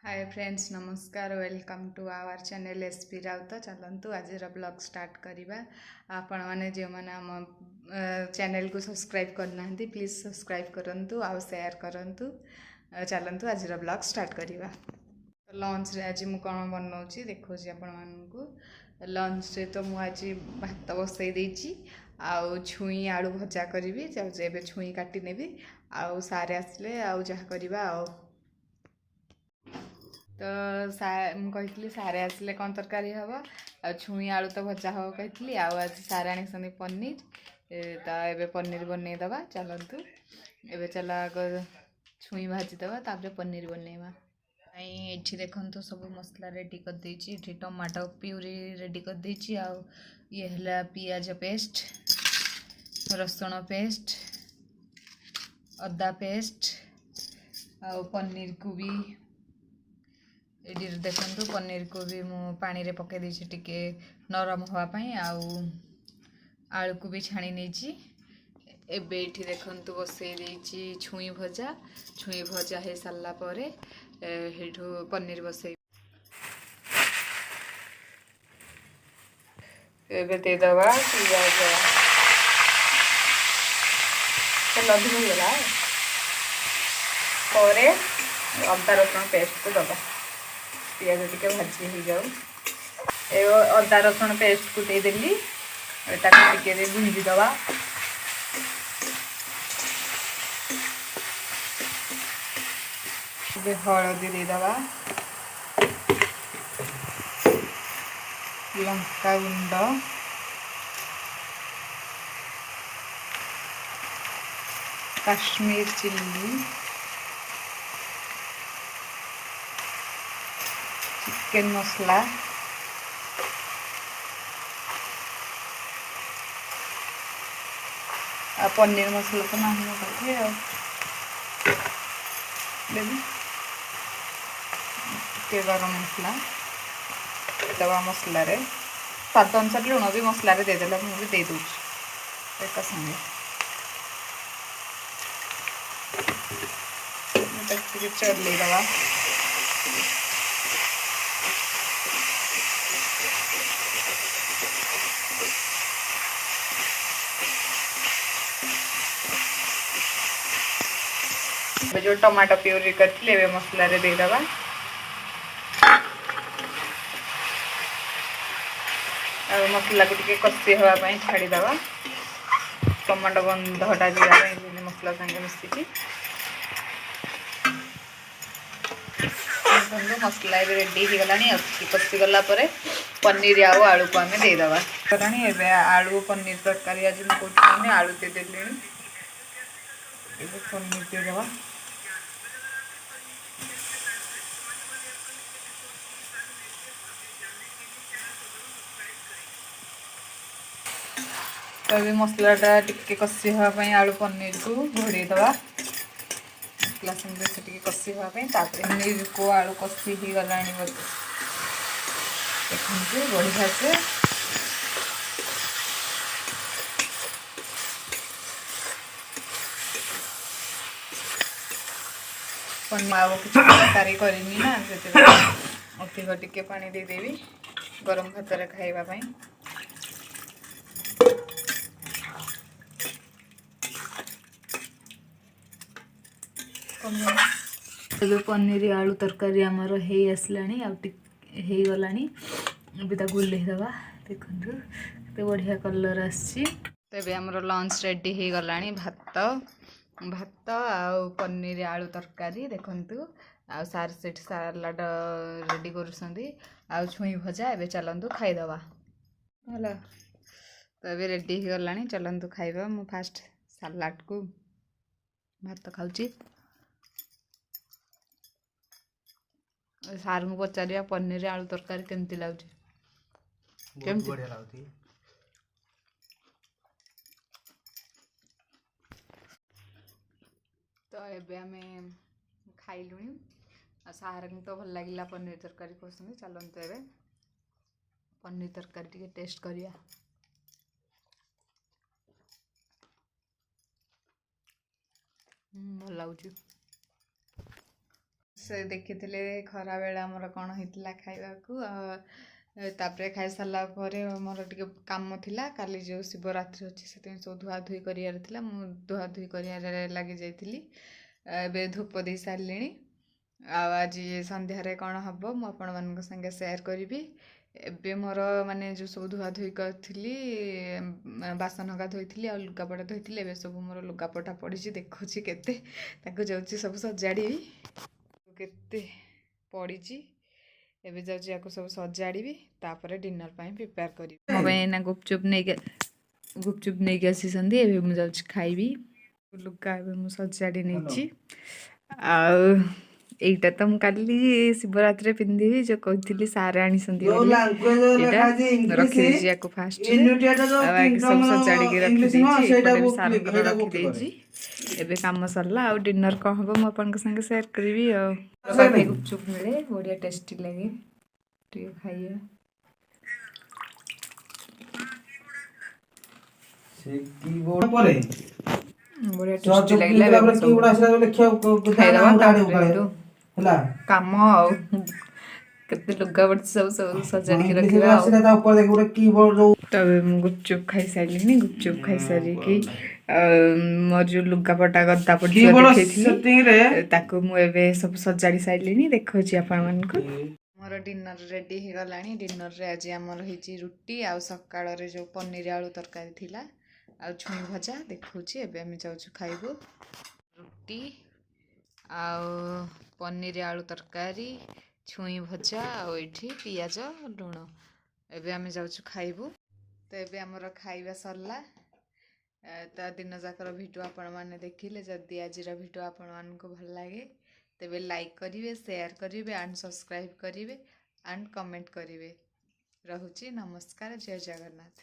हाय friends नमस्कार welcome to our channel SP Raut चलतु आज ब्लॉग स्टार्ट करवा आपण मैंने जो मैंने आम चैनल को सब्सक्राइब करना प्लीज सब्सक्राइब करूँ आउ शेयर करूँ चलतु आज ब्लॉग स्टार्ट करवा लंच रे आज मु कौन बनाऊँगी देखो आपण मानू लंच रे तो मुझे भात बसई देची आउ छुई आलू भजा करी जाऊे छुई काटी नेबी आउ सारे आसले आउ जहाँ करवा तो कही सारे आसिले कौन तरकारी हम आ छुई आलू तो भजा हम कही आज सारे आनी पनीर तो ये पनीर बनईदे चलतु एवं चल आग छुई भाजीदे तापर पनीर बनईवा ये देखो सब मसला रेडी कर देची टमाटो प्यूरी रेडी कर देची आ ये है पियाज पेस्ट रसुण पेस्ट अदा पेस्ट आ पनीर को भी ये देखो पनीर को भी मु पानी रे पके देछि टिके नरम होवाई आलू को भी छाणी नहीं एबे ये देखो बसई देछि छुई भजा हो सारा पर पनीर बसई एबे देदवा पियाज तेल अधिक होगला पर अदा रसुण पेस्ट को दबा पियाज टिके भाजी हो जाऊ ए अदा रसुण पेस्ट को देदेली टे भुंजीदवा हलदी देदवा लंका गुंड काश्मीर चिल्ली चिकेन मसला आ पनीर मसला तो नहीं mo पाखे टे गरम मसला दवा मसला रे स्वाद अनुसार लुण भी मसला रे देदेला मुझे दे दूँ एक संगे चल दवा जो टमाटो प्यूरी करथिले वे मसला रे दे दवा और मसला को टिके कसी हवा पई छाड़ी दवा टमाटो गंधटा जीवा पई मसला संगे मिसिकी मसला रेडी हो गलानी कसी गला पर पनीर आउ आलू को आमे दे दवा करानी एबे आलू पनीर तरकारी आज मु कोथाने आलू दे देलेनी एबे पनीर दे दवा तो भी मसलाटा टिके कसी हाँपाई आलू पनीर को घोड़े दवा मसला संगे से टिके कसी हाँपाई पनीर को आलू कसी ही गला देखते बढ़िया से किसी तरकारी करनी ना से अधिक टिके पानी देदेवी गरम भात खाइबापी पनीर आलू तरकारी आमर हो आसलानी हो गलानी गुलेई दवा देखु तो बढ़िया कलर आसी तेरे आमर लंच रेडी हो गलानी भात भात आउ पनीर आलू तरकारी देखु आ सार सेठ सालाड रेडी कर छुई भजा एवं चलतु खाईदवा है तो ये रेडी हो गलानी चलतु खाइबा मु फास्ट सालाड को भात खाऊची सार को पचार पनीर आलू तरकारी केमती लगुच बढ़िया लगती तो एबे आम खाइलु सार तो भल लगे पनीर तरकारी पसंद चलते एबे पनीर तरकारी टिके टेस्ट करिया भल लगुच ଦେଖିଥିଲେ ଖରା ବେଳେ ଆମର କ'ଣ ହେଇଥିଲା ଖାଇବାକୁ। ତାପରେ ଖାଇସାରିଲା ପରେ ମୋର ଟିକେ କାମ ଥିଲା, କାଲି ଯେଉଁ ଶିବରାତ୍ରି ଅଛି ସେଥିପାଇଁ ସବୁ ଧୁଆଧୁଇ କରିବାର ଥିଲା। ମୁଁ ଧୁଆଧୁଇ କରିବାରେ ଲାଗି ଯାଇଥିଲି। ଏବେ ଧୂପ ଦେଇ ସାରିଲିଣି। ଆଉ ଆଜି ସନ୍ଧ୍ୟାରେ କ'ଣ ହେବ ମୁଁ ଆପଣମାନଙ୍କ ସାଙ୍ଗେ ସେୟାର କରିବି। ଏବେ ମୋର ମାନେ ଯେଉଁ ସବୁ ଧୁଆଧୁଇ କରିଥିଲି, ବାସନ ହକା ଧୋଇଥିଲି ଆଉ ଲୁଗାପଟା ଧୋଇଥିଲି, ଏବେ ସବୁ ମୋର ଲୁଗାପଟା ପଡ଼ିଛି ଦେଖୁଛି କେତେ, ତାକୁ ଯାଉଛି ସବୁ ସଜାଡ଼ିବି। କେତେ ପଡ଼ିଛି, ଏବେ ଯାଉଛି ୟାକୁ ସବୁ ସଜାଡ଼ିବି, ତାପରେ ଡିନର ପାଇଁ ପ୍ରିପେୟାର କରିବି। ମୋ ପାଇଁ ଏଇନା ଗୁପଚୁପ୍ ନେଇକି ଆସିଛନ୍ତି, ଏବେ ମୁଁ ଯାଉଛି ଖାଇବି। ଲୁଗା ଏବେ ମୁଁ ସଜାଡ଼ି ନେଇଛି। ଆଉ ଏଇଟା ତ ମୁଁ କାଲି ଶିବରାତ୍ରିରେ ପିନ୍ଧିବି, ଯେଉଁ କହିଥିଲି ସାର୍ ଆଣିଛନ୍ତି ବୋଲି, ଏଇଟା ରଖିଦେଇଛି ୟାକୁ ଫାଷ୍ଟରେ। ଆଉ ଆଗେ ସବୁ ସଜାଡ଼ିକି ରଖିଦେଇଛି, ଏପଟେ ବି ସାର୍ଙ୍କର ରଖିଦେଇଛି। ଏବେ କାମ ସରିଲା, ଆଉ ଡିନର କ'ଣ ହେବ ମୁଁ ଆପଣଙ୍କ ସାଙ୍ଗେ ସେୟାର କରିବି। ଆଉ ପାଖେ ଗୁପଚୁପ୍ ମିଳେ, ବଢ଼ିଆ ଟେଷ୍ଟି ଲାଗେ, ଟିକେ ଖାଇବା। ବଢ଼ିଆ ଟେଷ୍ଟି ଲାଗିଲା। କାମ ଆଉ କେତେ ଲୁଗା ପଡ଼ିଛି ସବୁ ସଜାଡ଼ିକି ରଖିବା। ତ ମୁଁ ଗୁପଚୁପ୍ ଖାଇସାରିଲିଣି। ଗୁପଚୁପ୍ ଖାଇସାରିକି ମୋର ଯେଉଁ ଲୁଗାପଟା ଗଦା ପଡ଼ିଥିଲା ଦେଖେଇଥିଲି, ତାକୁ ମୁଁ ଏବେ ସବୁ ସଜାଡ଼ି ସାରିଲିଣି, ଦେଖାଉଛି ଆପଣମାନଙ୍କୁ। ମୋର ଡିନର ରେଡ଼ି ହେଇଗଲାଣି। ଡିନରରେ ଆଜି ଆମର ହେଇଛି ରୁଟି, ଆଉ ସକାଳରେ ଯେଉଁ ପନିର ଆଳୁ ତରକାରୀ ଥିଲା, ଆଉ ଛୁଇଁ ଭଜା ଦେଖାଉଛି। ଏବେ ଆମେ ଯାଉଛୁ ଖାଇବୁ। ରୁଟି ଆଉ ପନିର ଆଳୁ ତରକାରୀ, ଛୁଇଁ ଭଜା, ଆଉ ଏଇଠି ପିଆଜ ଲୁଣ। ଏବେ ଆମେ ଯାଉଛୁ ଖାଇବୁ। ତ ଏବେ ଆମର ଖାଇବା ସରିଲା। ତ ଦିନ ଯାକର ଭିଡ଼ିଓ ଆପଣମାନେ ଦେଖିଲେ। ଯଦି ଆଜିର ଭିଡ଼ିଓ ଆପଣମାନଙ୍କୁ ଭଲ ଲାଗେ ତେବେ ଲାଇକ୍ କରିବେ, ସେୟାର କରିବେ, ଆଣ୍ଡ ସବସ୍କ୍ରାଇବ୍ କରିବେ, ଆଣ୍ଡ କମେଣ୍ଟ କରିବେ। ରହୁଛି, ନମସ୍କାର, ଜୟ ଜଗନ୍ନାଥ।